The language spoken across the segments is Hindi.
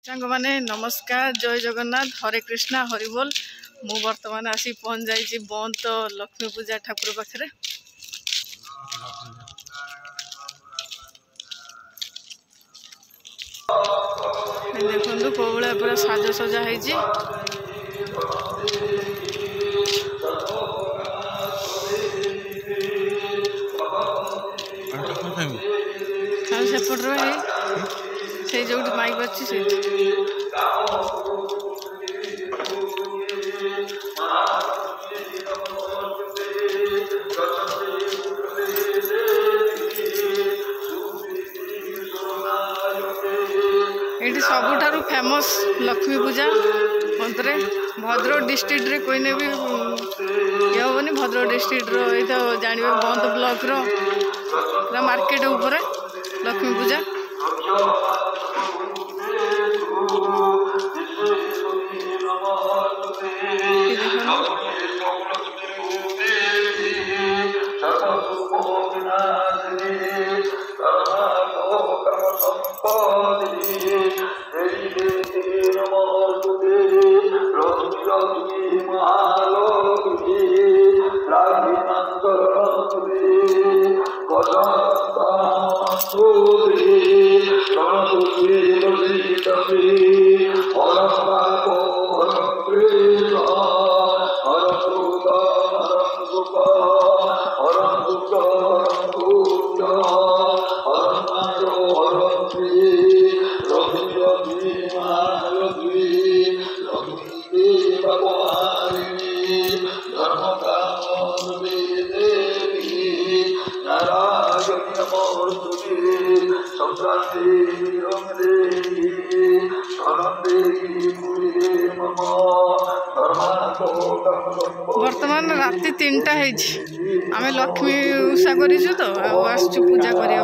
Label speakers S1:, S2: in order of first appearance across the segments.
S1: सांग माने नमस्कार, जय जगन्नाथ, हरे कृष्णा, हरि बोल। मु वर्तमान आसी पहुंच जाइए बंद तो लक्ष्मी पूजा ठाकुर पाखे। देखु कौ भाया पूरा साजसजा है। सेपटर से जो माइक बच्ची से ये सबुठारु फेमस लक्ष्मी पूजा मंत्रे भद्रक डिस्ट्रिक्ट रे कोई ने भी ये हेनी। भद्रक डिस्ट्रिक्ट रो तो जानवे बंद ब्लॉक रो पूरा मार्केट ऊपर लक्ष्मी पूजा। वर्तमान राति 3टा आम लक्ष्मी उषा करूँ तो आसचु पूजा करिया।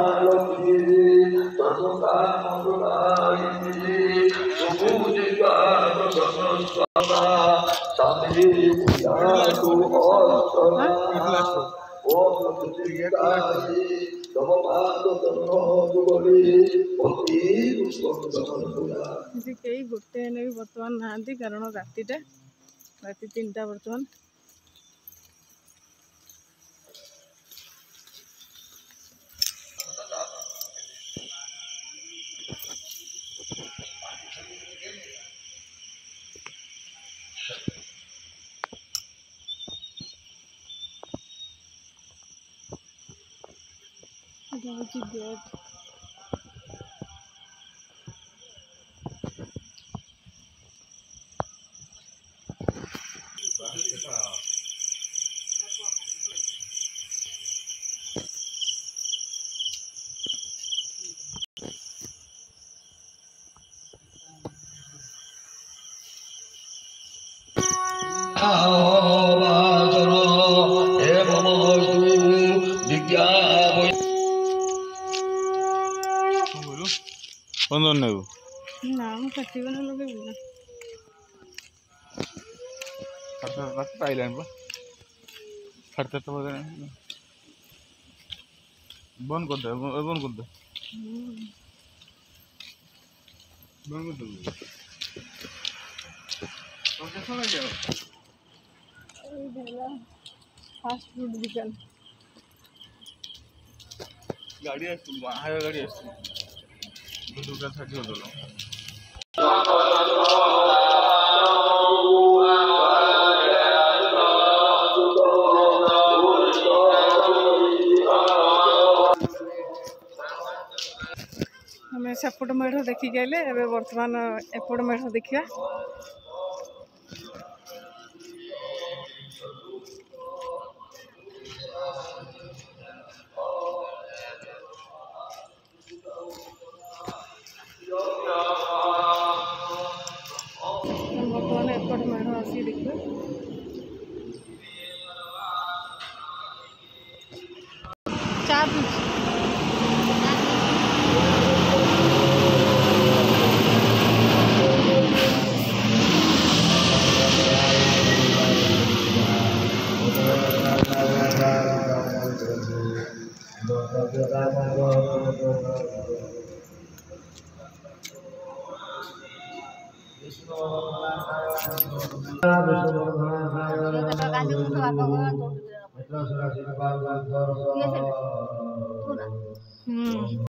S1: कई गोटे भी बर्तमान नहांती कारण रातिटा राति 3टा बर्तमान। गेट नाम कटिबन लगे
S2: पाइलान बंद कर दे बंद कर दे बंद कर दे
S1: फास्ट फूड दुकान
S2: गाड़ी हाईवे गाड़ी दुकान छाटी हो
S1: हमें सेपट मेढ़ देखिक आइले। एबे वर्तमान एपट मेढ़ देखिया। वर्तमान एपट मेढ़ आसी देखिए। चा हम्म